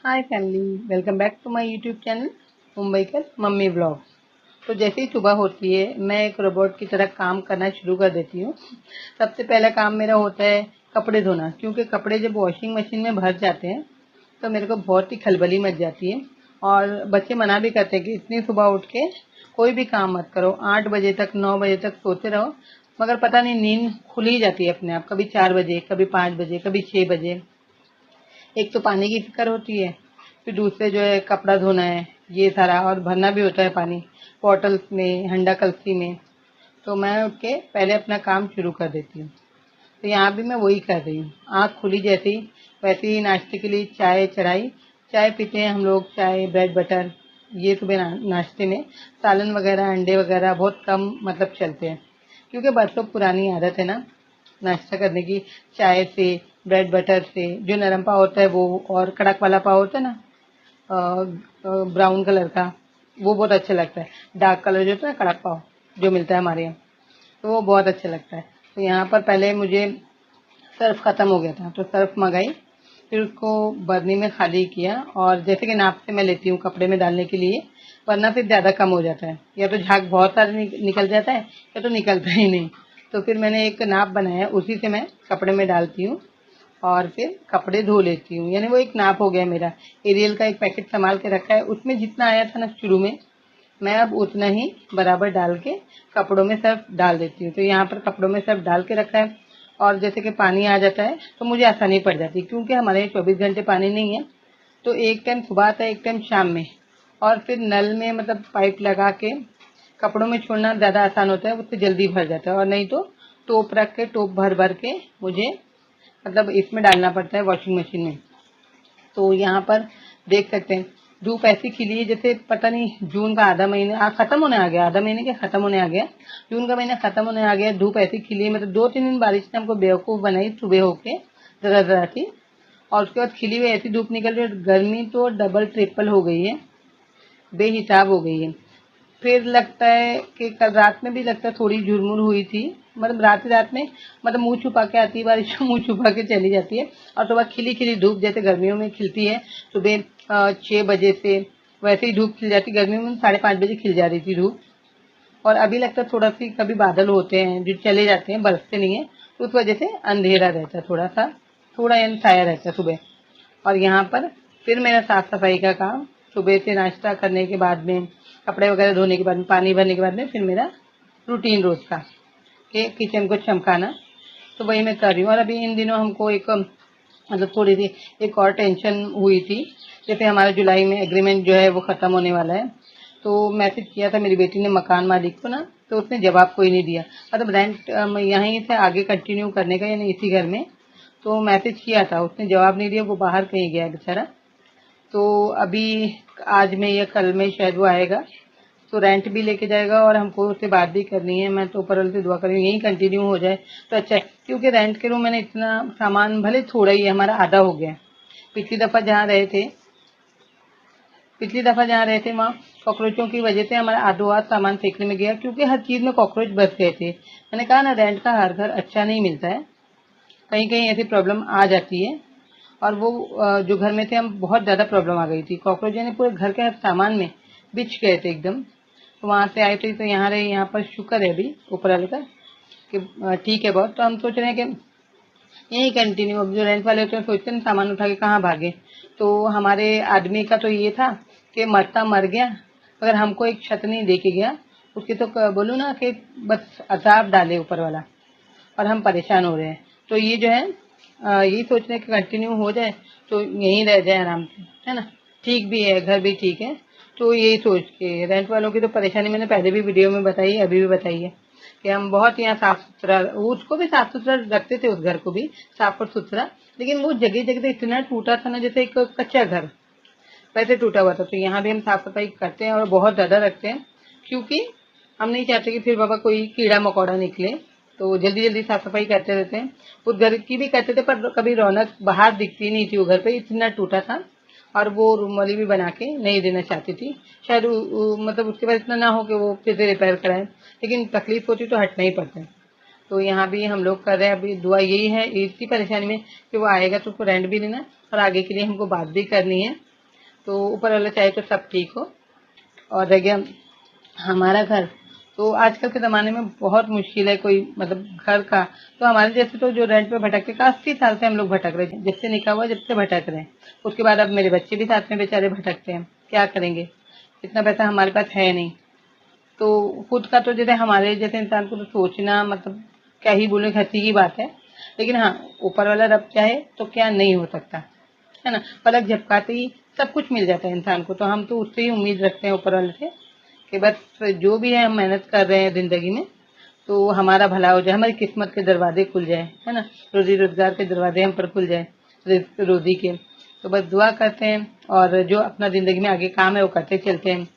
Hi family, welcome back to my YouTube channel Mumbai कर mummy vlog. तो जैसे ही सुबह होती है मैं एक रोबोट की तरह काम करना शुरू कर देती हूँ। सबसे पहला काम मेरा होता है कपड़े धोना, क्योंकि कपड़े जब वॉशिंग मशीन में भर जाते हैं तो मेरे को बहुत ही खलबली मच जाती है। और बच्चे मना भी करते हैं कि इतनी सुबह उठ के कोई भी काम मत करो, 8 बजे तक 9 बजे तक सोते रहो। मगर पता नहीं नींद खुल ही जाती है अपने आप, कभी 4 बजे, कभी 5 बजे, कभी 6 बजे। एक तो पानी की फिक्र होती है, फिर दूसरे जो है कपड़ा धोना है, ये सारा, और भरना भी होता है पानी बॉटल्स में, हंडा कलसी में। तो मैं उठ के पहले अपना काम शुरू कर देती हूँ। तो यहाँ भी मैं वही कर रही हूँ। आँख खुली जैसे ही वैसे ही नाश्ते के लिए चाय चढ़ाई। चाय पीते हैं हम लोग, चाय ब्रेड बटर, ये सुबह नाश्ते में। सालन वगैरह अंडे वगैरह बहुत कम मतलब चलते हैं, क्योंकि बरसों पुरानी आदत है ना नाश्ता करने की। चाय से, ब्रेड बटर से, जो नरम पाव होता है वो, और कड़क वाला पाव होता है ना, ब्राउन कलर का, वो बहुत अच्छा लगता है। डार्क कलर जो होता है कड़क पाव जो मिलता है हमारे यहाँ, तो वो बहुत अच्छा लगता है। तो यहाँ पर पहले मुझे सर्फ खत्म हो गया था तो सर्फ मंगाई, फिर उसको बरनी में खाली किया, और जैसे कि नाप से मैं लेती हूँ कपड़े में डालने के लिए, वरना फिर ज़्यादा कम हो जाता है, या तो झाग बहुत सारे निकल जाता है या तो निकलता ही नहीं। तो फिर मैंने एक नाप बनाया, उसी से मैं कपड़े में डालती हूँ और फिर कपड़े धो लेती हूँ। यानी वो एक नाप हो गया मेरा। एरियल का एक पैकेट संभाल के रखा है, उसमें जितना आया था ना शुरू में, मैं अब उतना ही बराबर डाल के कपड़ों में सर्फ डाल देती हूँ। तो यहाँ पर कपड़ों में सर्फ डाल के रखा है, और जैसे कि पानी आ जाता है तो मुझे आसानी पड़ जाती है, क्योंकि हमारे यहाँ 24 घंटे पानी नहीं है। तो एक टाइम सुबह आता है, एक टाइम शाम में, और फिर नल में मतलब पाइप लगा के कपड़ों में छोड़ना ज़्यादा आसान होता है, उससे जल्दी भर जाता है। और नहीं तो टोप रख के, टोप भर भर के मुझे मतलब इसमें डालना पड़ता है वॉशिंग मशीन में। तो यहाँ पर देख सकते हैं धूप ऐसी खिली है जैसे पता नहीं जून का आधा महीना खत्म होने आ गया, आधा महीने के खत्म होने आ गया, जून का महीना खत्म होने आ गया। धूप ऐसी खिली है, मतलब 2-3 दिन बारिश ने हमको बेवकूफ बनाई सुबह होके, जरा जरा सी। और उसके बाद खिली हुई ऐसी धूप निकल रही है, गर्मी तो डबल ट्रिपल हो गई है, बेहिसाब हो गई है। फिर लगता है कि कल रात में भी लगता है थोड़ी झुरमुर हुई थी, मतलब रात में, मतलब मुंह छुपा के आती है बारिश, मुंह छुपा के चली जाती है। और सुबह खिली खिली धूप जैसे गर्मियों में खिलती है, सुबह 6 बजे से वैसे ही धूप खिल जाती। गर्मियों में 5:30 बजे खिल जा रही थी धूप। और अभी लगता है थोड़ा सी कभी बादल होते हैं जो चले जाते हैं, बरसते नहीं है, तो उस वजह से अंधेरा रहता है थोड़ा सा, थोड़ा यानी छाया रहता है सुबह। और यहाँ पर फिर मेरा साफ सफाई का काम, सुबह से नाश्ता करने के बाद में, कपड़े वगैरह धोने के बाद में, पानी भरने के बाद में, फिर मेरा रूटीन रोज का कि किचन को चमकाना। तो वही मैं कर रही हूँ। और अभी इन दिनों हमको एक मतलब थोड़ी सी एक और टेंशन हुई थी। जैसे हमारा जुलाई में एग्रीमेंट जो है वो खत्म होने वाला है, तो मैसेज किया था मेरी बेटी ने मकान मालिक को ना, तो उसने जवाब कोई नहीं दिया। मतलब रेंट यहीं से आगे कंटिन्यू करने का, यानी इसी घर में। तो मैसेज किया था, उसने जवाब नहीं दिया, वो बाहर कहीं गया है बेचारा। तो अभी आज में या कल में शायद वो आएगा, तो रेंट भी लेके जाएगा, और हमको उससे बात भी करनी है। मैं तो ऊपर वाले से दुआ कर रही हूँ यही कंटिन्यू हो जाए तो अच्छा है, क्योंकि रेंट के रूम मैंने इतना सामान, भले थोड़ा ही है, हमारा आधा हो गया। पिछली दफा जहाँ रहे थे पिछली दफा जहाँ रहे थे वहाँ कॉकरोचों की वजह से हमारा आधो आध सामान फेंकने में गया, क्योंकि हर चीज में कॉकरोच बस गए थे। मैंने कहा ना, रेंट का हर घर अच्छा नहीं मिलता है, कहीं कहीं ऐसी प्रॉब्लम आ जाती है। और वो जो घर में थे हम, बहुत ज्यादा प्रॉब्लम आ गई थी, कॉकरोच ने पूरे घर के हर सामान में बिछ गए थे एकदम। तो वहां से आए थे तो यहाँ रहे, यहाँ पर शुक्र है अभी ऊपर वाले का कि ठीक है बहुत। तो हम सोच रहे हैं कि यही कंटिन्यू, अब जो रेंट वाले होते हैं सोचते हैं ना, सामान उठा के कहाँ भागे। तो हमारे आदमी का तो ये था कि मरता मर गया, अगर हमको एक छत नहीं दे के गया। उसके तो बोलूँ ना कि बस अजाब डाले ऊपर वाला, और हम परेशान हो रहे हैं। तो ये जो है यही सोच रहे हैं कि कंटिन्यू हो जाए तो यहीं रह जाए आराम से, है ना। ठीक भी है, घर भी ठीक है। तो यही सोच के, रेंट वालों की तो परेशानी मैंने पहले भी वीडियो में बताई है, अभी भी बताई है कि हम बहुत यहाँ साफ सुथरा, उसको भी साफ सुथरा रखते थे, उस घर को भी साफ और सुथरा। लेकिन वो जगह जगह इतना टूटा था ना, जैसे एक कच्चा घर वैसे टूटा हुआ था। तो यहाँ भी हम साफ सफाई करते हैं और बहुत ज्यादा रखते हैं, क्योंकि हम नहीं चाहते कि फिर बाबा कोई कीड़ा मकोड़ा निकले। तो जल्दी जल्दी साफ सफाई करते रहते हैं। उस घर की भी करते थे, पर कभी रौनक बाहर दिखती नहीं थी, वो घर पे इतना टूटा था। और वो रूम वाली भी बना के नहीं देना चाहती थी, शायद मतलब उसके बाद इतना ना हो कि वो फिर से रिपेयर कराएं। लेकिन तकलीफ होती तो हटना ही पड़ता है। तो यहाँ भी हम लोग कर रहे हैं। अभी दुआ यही है इसी परेशानी में कि वो आएगा तो उसको रेंट भी देना, और आगे के लिए हमको बात भी करनी है। तो ऊपर वाला चाहे तो सब ठीक हो। और रह गया हमारा घर, तो आजकल के ज़माने में बहुत मुश्किल है कोई मतलब घर का। तो हमारे जैसे तो जो रेंट पे भटकते, 80 साल से हम लोग भटक रहे हैं, जब से निकाह हुआ जब से भटक रहे हैं। उसके बाद अब मेरे बच्चे भी साथ में बेचारे भटकते हैं, क्या करेंगे, इतना पैसा हमारे पास है नहीं। तो खुद का तो जैसे हमारे जैसे इंसान को तो सोचना मतलब क्या ही बोले, हंसी की बात है। लेकिन हाँ, ऊपर वाला रब चाहे तो क्या नहीं हो सकता, है ना। पलक झपकाते ही सब कुछ मिल जाता है इंसान को, तो हम तो उससे ही उम्मीद रखते हैं ऊपर वाले से कि बस जो भी है हम मेहनत कर रहे हैं जिंदगी में, तो हमारा भला हो जाए, हमारी किस्मत के दरवाजे खुल जाए, है ना। रोजी रोजगार के दरवाजे हम पर खुल जाए, रिज्क रोजी के। तो बस दुआ करते हैं और जो अपना जिंदगी में आगे काम है वो करते चलते हैं।